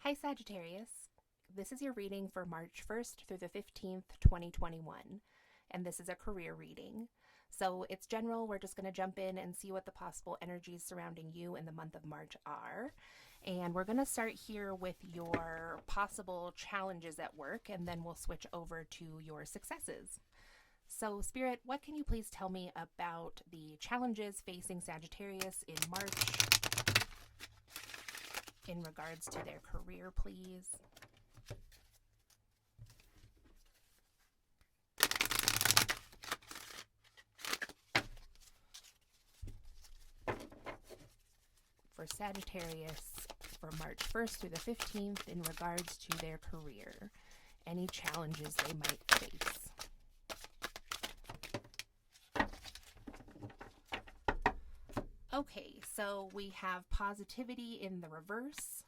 Hi Sagittarius. This is your reading for March 1st through the 15th, 2021. And this is a career reading. So it's general. We're just going to jump in and see what the possible energies surrounding you in the month of March are. And we're going to start here with your possible challenges at work, and then we'll switch over to your successes. So, Spirit, what can you please tell me about the challenges facing Sagittarius in March in regards to their career, please? For Sagittarius for March 1st through the 15th in regards to their career, any challenges they might face. Okay, so we have positivity in the reverse.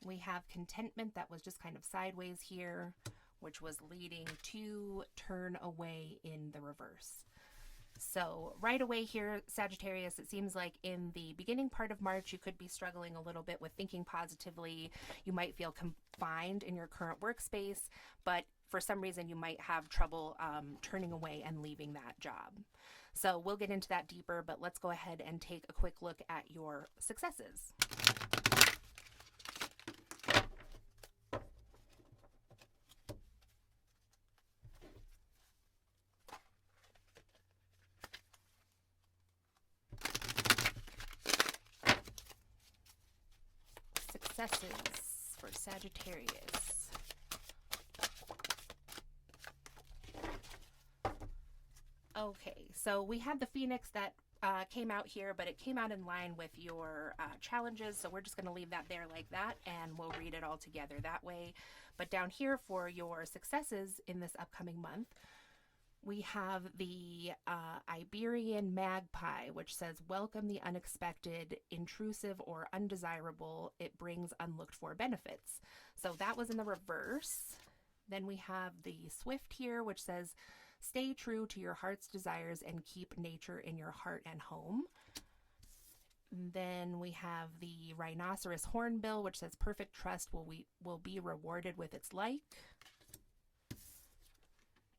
We have contentment that was just kind of sideways here, which was leading to turn away in the reverse. So right away here, Sagittarius, it seems like in the beginning part of March, you could be struggling a little bit with thinking positively. You might feel confined in your current workspace, but for some reason you might have trouble turning away and leaving that job. So we'll get into that deeper, but let's go ahead and take a quick look at your successes. Successes for Sagittarius. Okay, so we had the Phoenix that came out here, but it came out in line with your challenges, so we're just going to leave that there like that, and we'll read it all together that way. But down here for your successes in this upcoming month, we have the Iberian magpie, which says, welcome the unexpected, intrusive, or undesirable. It brings unlooked for benefits. So that was in the reverse. Then we have the swift here, which says, stay true to your heart's desires and keep nature in your heart and home. And then we have the rhinoceros hornbill, which says, perfect trust will be rewarded with its like.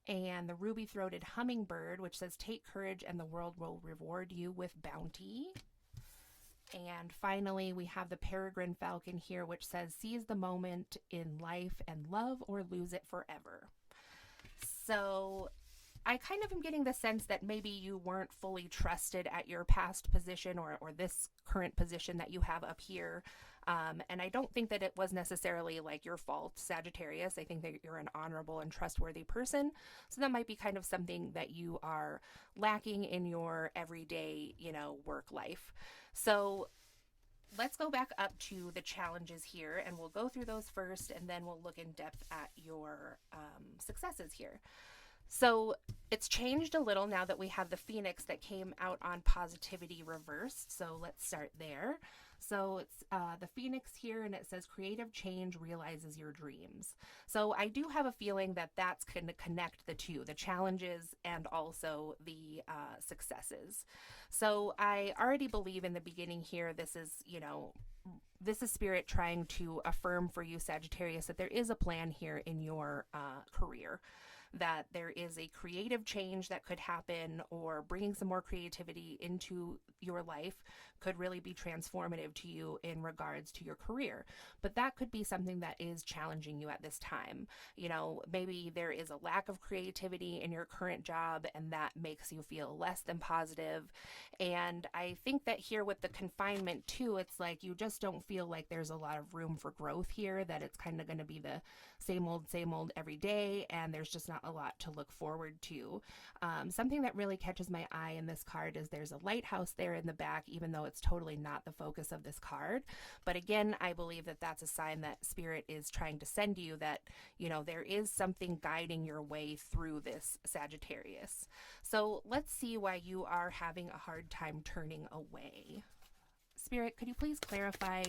And the ruby-throated hummingbird, which says, take courage and the world will reward you with bounty. And finally, we have the peregrine falcon here, which says, seize the moment in life and love or lose it forever. So I kind of am getting the sense that maybe you weren't fully trusted at your past position or this current position that you have up here. And I don't think that it was necessarily like your fault, Sagittarius. I think that you're an honorable and trustworthy person. So that might be kind of something that you are lacking in your everyday, work life. So let's go back up to the challenges here, and we'll go through those first, and then we'll look in depth at your successes here. So it's changed a little now that we have the Phoenix that came out on positivity reversed. So let's start there. So it's the Phoenix here, and it says creative change realizes your dreams. So I do have a feeling that that's going to connect the two, the challenges and also the successes. So I already believe in the beginning here, this is Spirit trying to affirm for you, Sagittarius, that there is a plan here in your career, that there is a creative change that could happen, or bringing some more creativity into your life could really be transformative to you in regards to your career. But that could be something that is challenging you at this time. Maybe there is a lack of creativity in your current job, and that makes you feel less than positive. And I think that here with the confinement too, it's like you just don't feel like there's a lot of room for growth here, that it's kind of going to be the same old every day, and there's just not a lot to look forward to. Something that really catches my eye in this card is there's a lighthouse there in the back, even though it's totally not the focus of this card. But again, I believe that that's a sign that Spirit is trying to send you that, there is something guiding your way through this, Sagittarius. So let's see why you are having a hard time turning away. Spirit, could you please clarify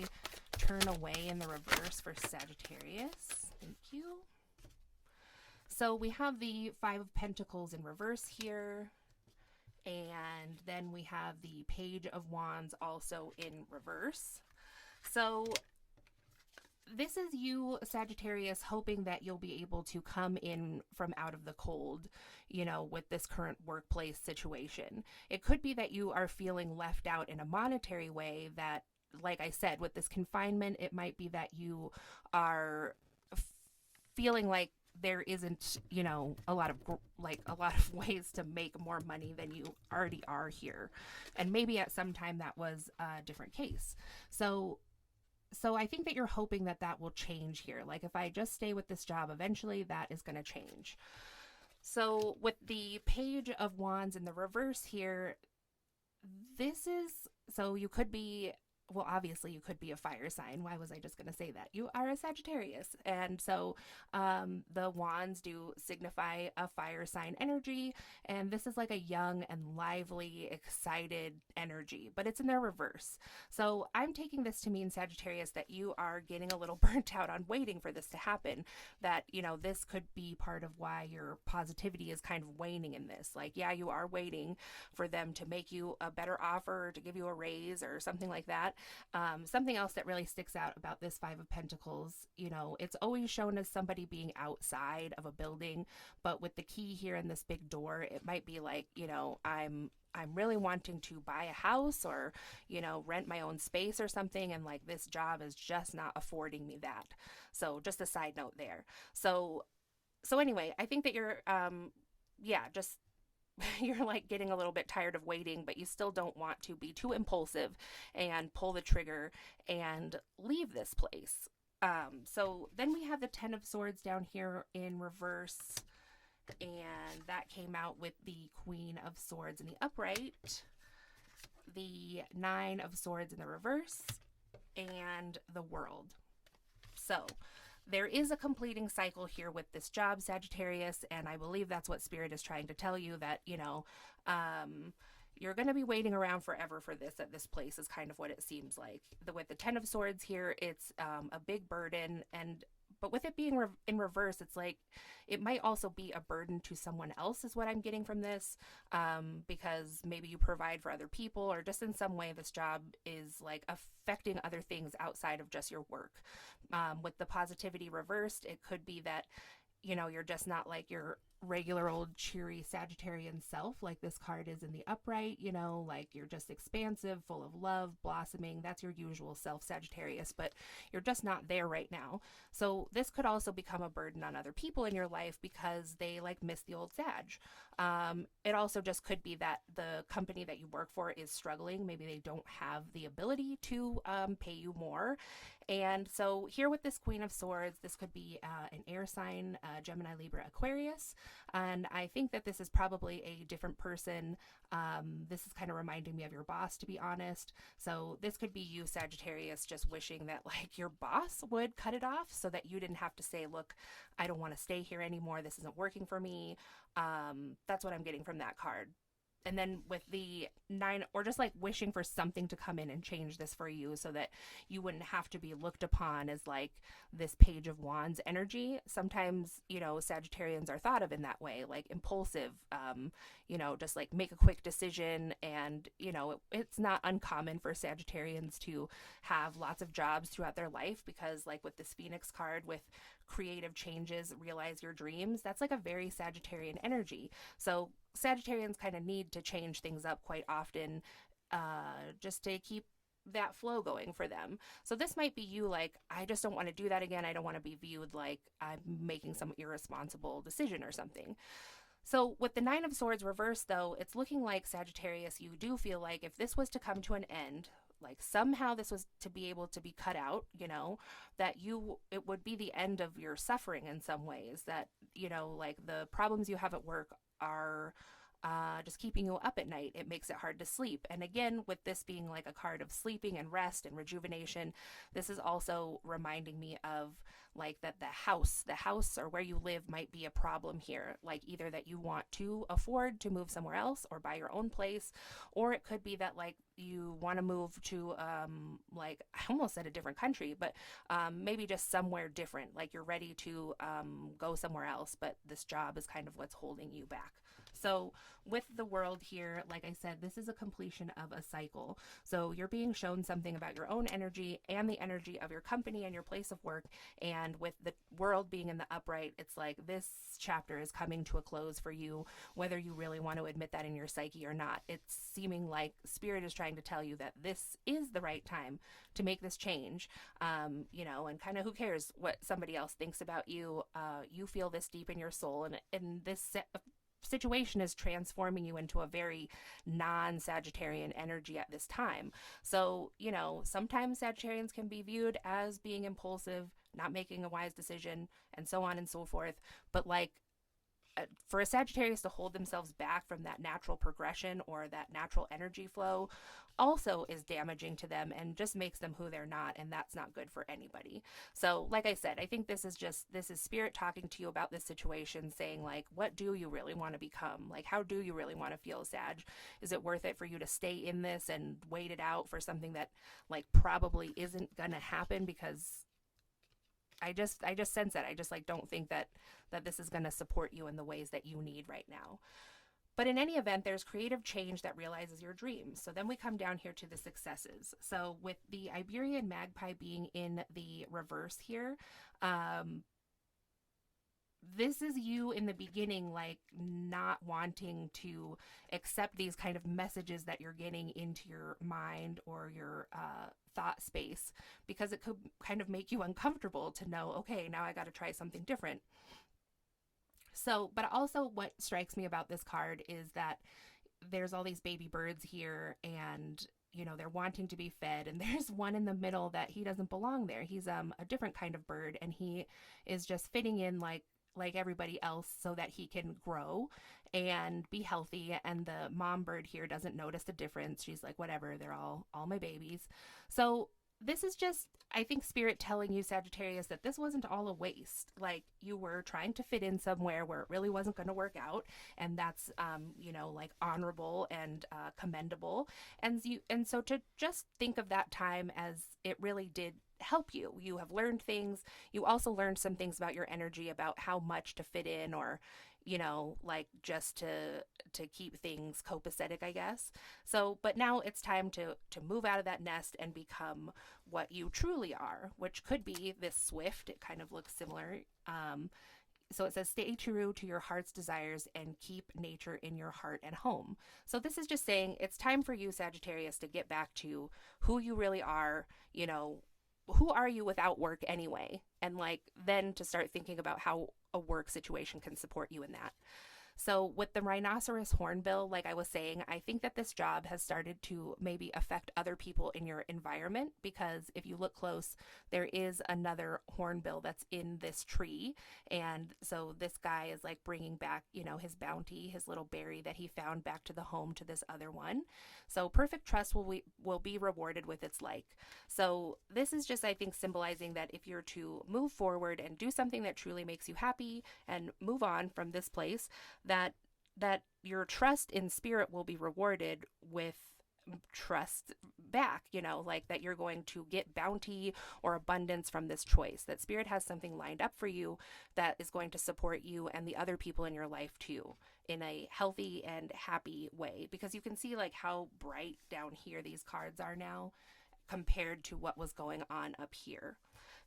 turn away in the reverse for Sagittarius? Thank you. So we have the Five of Pentacles in reverse here, and then we have the Page of Wands also in reverse. So this is you, Sagittarius, hoping that you'll be able to come in from out of the cold, with this current workplace situation. It could be that you are feeling left out in a monetary way that, like I said, with this confinement, it might be that you are feeling like there isn't, a lot of ways to make more money than you already are here. And maybe at some time that was a different case. So I think that you're hoping that that will change here. Like, if I just stay with this job, eventually that is going to change. So with the Page of Wands in the reverse here, so you could be, well, obviously you could be a fire sign. Why was I just going to say that? You are a Sagittarius. And so the wands do signify a fire sign energy. And this is like a young and lively, excited energy, but it's in their reverse. So I'm taking this to mean, Sagittarius, that you are getting a little burnt out on waiting for this to happen. That, this could be part of why your positivity is kind of waning in this. Like, yeah, you are waiting for them to make you a better offer, to give you a raise or something like that. Something else that really sticks out about this Five of Pentacles, it's always shown as somebody being outside of a building, but with the key here in this big door, it might be like, I'm really wanting to buy a house or, rent my own space or something. And like, this job is just not affording me that. So just a side note there. So anyway, I think that you're, just you're like getting a little bit tired of waiting, but you still don't want to be too impulsive and pull the trigger and leave this place. So then we have the Ten of Swords down here in reverse, and that came out with the Queen of Swords in the upright, the Nine of Swords in the reverse, and the World. So there is a completing cycle here with this job, Sagittarius, and I believe that's what Spirit is trying to tell you, that, you're going to be waiting around forever for this at this place is kind of what it seems like. With the Ten of Swords here, it's a big burden, but with it being in reverse, it's like it might also be a burden to someone else is what I'm getting from this, because maybe you provide for other people, or just in some way this job is like affecting other things outside of just your work. With the positivity reversed, it could be that, you're just not like your regular old cheery Sagittarian self, like this card is in the upright, like you're just expansive, full of love, blossoming. That's your usual self, Sagittarius, but you're just not there right now. So this could also become a burden on other people in your life because they like miss the old Sag. It also just could be that the company that you work for is struggling. Maybe they don't have the ability to pay you more. And so here with this Queen of Swords, this could be an air sign, Gemini, Libra, Aquarius. And I think that this is probably a different person. This is kind of reminding me of your boss, to be honest. So this could be you, Sagittarius, just wishing that like your boss would cut it off so that you didn't have to say, look, I don't want to stay here anymore. This isn't working for me. That's what I'm getting from that card. And then with the Nine, or just like wishing for something to come in and change this for you so that you wouldn't have to be looked upon as like this Page of Wands energy. Sometimes, Sagittarians are thought of in that way, like impulsive, just like make a quick decision. And, it's not uncommon for Sagittarians to have lots of jobs throughout their life because like with this Phoenix card with creative changes, realize your dreams, that's like a very Sagittarian energy. So Sagittarians kind of need to change things up quite often just to keep that flow going for them. So this might be you like, I just don't want to do that again. I don't want to be viewed like I'm making some irresponsible decision or something. So with the Nine of Swords reversed, though, it's looking like, Sagittarius, you do feel like if this was to come to an end, like somehow this was to be able to be cut out, that it would be the end of your suffering in some ways, that, like the problems you have at work are just keeping you up at night. It makes it hard to sleep. And again, with this being like a card of sleeping and rest and rejuvenation, this is also reminding me of like that the house or where you live might be a problem here. Like either that you want to afford to move somewhere else or buy your own place, or it could be that like you want to move to like I almost said a different country, but maybe just somewhere different. Like you're ready to go somewhere else, but this job is kind of what's holding you back. So with the world here, like I said, this is a completion of a cycle. So you're being shown something about your own energy and the energy of your company and your place of work. And with the world being in the upright, it's like this chapter is coming to a close for you, whether you really want to admit that in your psyche or not. It's seeming like Spirit is trying to tell you that this is the right time to make this change. And kind of who cares what somebody else thinks about you. You feel this deep in your soul, and this situation is transforming you into a very non-Sagittarian energy at this time. So, sometimes Sagittarians can be viewed as being impulsive, not making a wise decision, and so on and so forth. But for a Sagittarius to hold themselves back from that natural progression or that natural energy flow also is damaging to them and just makes them who they're not, and that's not good for anybody. So like I said, I think this is Spirit talking to you about this situation, saying like, what do you really want to become? Like, how do you really want to feel, Sag? Is it worth it for you to stay in this and wait it out for something that like probably isn't gonna happen? Because I just sense that. I just don't think that this is going to support you in the ways that you need right now. But in any event, there's creative change that realizes your dreams. So then we come down here to the successes. So with the Iberian magpie being in the reverse here, this is you in the beginning, like not wanting to accept these kind of messages that you're getting into your mind or your thought space, because it could kind of make you uncomfortable to know, okay, now I got to try something different. So, but also what strikes me about this card is that there's all these baby birds here, and they're wanting to be fed, and there's one in the middle that he doesn't belong there. He's a different kind of bird, and he is just fitting in like everybody else so that he can grow and be healthy. And the mom bird here doesn't notice the difference. She's like, whatever, they're all my babies. So this is just, I think, Spirit telling you, Sagittarius, that this wasn't all a waste. Like, you were trying to fit in somewhere where it really wasn't going to work out, and that's honorable and commendable. And so to just think of that time as it really did help you. You have learned things. You also learned some things about your energy, about how much to fit in, or just to keep things copacetic, I guess. So, but now it's time to move out of that nest and become what you truly are, which could be this swift. It kind of looks similar. So it says, stay true to your heart's desires and keep nature in your heart and home. So this is just saying it's time for you, Sagittarius, to get back to who you really are. Who are you without work anyway? And then to start thinking about how a work situation can support you in that. So with the rhinoceros hornbill, like I was saying, I think that this job has started to maybe affect other people in your environment, because if you look close, there is another hornbill that's in this tree. And so this guy is bringing back, his bounty, his little berry that he found, back to the home to this other one. So perfect trust will be rewarded with its like. So this is just, I think, symbolizing that if you're to move forward and do something that truly makes you happy and move on from this place, that your trust in Spirit will be rewarded with trust back, that you're going to get bounty or abundance from this choice, that Spirit has something lined up for you that is going to support you and the other people in your life too, in a healthy and happy way. Because you can see how bright down here these cards are now compared to what was going on up here.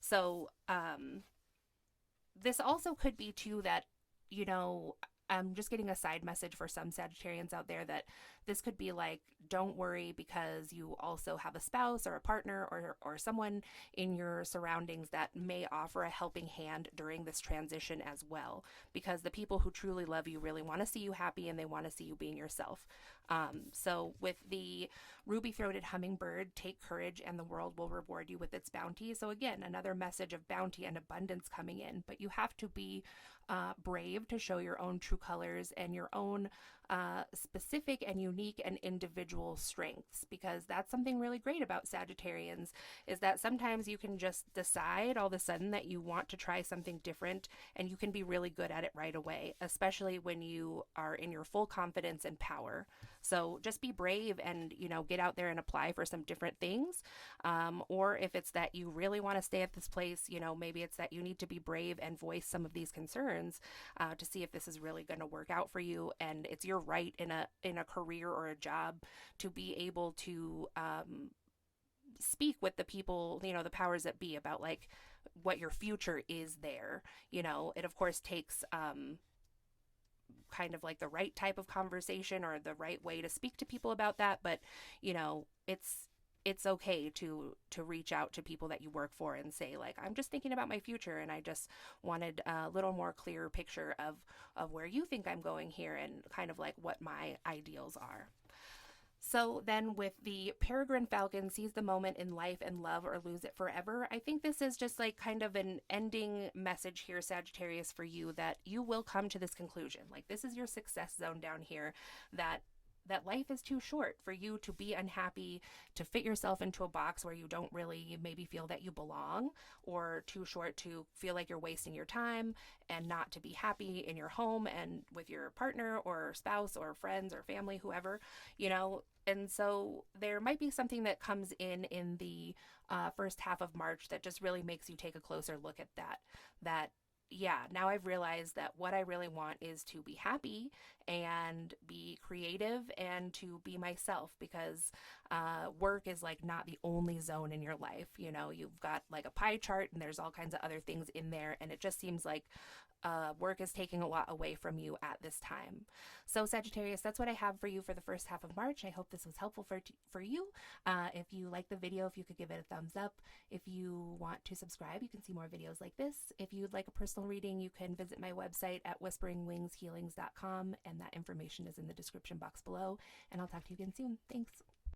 So this also could be too that, I'm just getting a side message for some Sagittarians out there, that this could be don't worry, because you also have a spouse or a partner or someone in your surroundings that may offer a helping hand during this transition as well, because the people who truly love you really want to see you happy, and they want to see you being yourself. So with the ruby-throated hummingbird, take courage and the world will reward you with its bounty. So again, another message of bounty and abundance coming in, but you have to be brave to show your own true colors and your own specific and unique and individual strengths, because that's something really great about Sagittarians, is that sometimes you can just decide all of a sudden that you want to try something different, and you can be really good at it right away, especially when you are in your full confidence and power. So just be brave and, get out there and apply for some different things. Or if it's that you really want to stay at this place, maybe it's that you need to be brave and voice some of these concerns to see if this is really going to work out for you. And it's your right in a career or a job to be able to speak with the people, the powers that be, about like what your future is there. It of course takes kind of like the right type of conversation or the right way to speak to people about that, but it's okay to reach out to people that you work for and say, like, I'm just thinking about my future and I just wanted a little more clear picture of where you think I'm going here and kind of like what my ideals are. So then with the Peregrine Falcon seize the moment in life and love or lose it forever, I think this is just like kind of an ending message here, Sagittarius, for you, that you will come to this conclusion. Like, this is your success zone down here, that life is too short for you to be unhappy, to fit yourself into a box where you don't really maybe feel that you belong, or too short to feel like you're wasting your time and not to be happy in your home and with your partner or spouse or friends or family, whoever, And so there might be something that comes in the first half of March that just really makes you take a closer look at that yeah, now I've realized that what I really want is to be happy and be creative and to be myself, because work is like not the only zone in your life. You've got like a pie chart and there's all kinds of other things in there. And it just seems like work is taking a lot away from you at this time. So Sagittarius, that's what I have for you for the first half of March. I hope this was helpful for you. If you like the video, if you could give it a thumbs up. If you want to subscribe, you can see more videos like this. If you'd like a personal reading, you can visit my website at whisperingwingshealings.com, and that information is in the description box below. And I'll talk to you again soon. Thanks.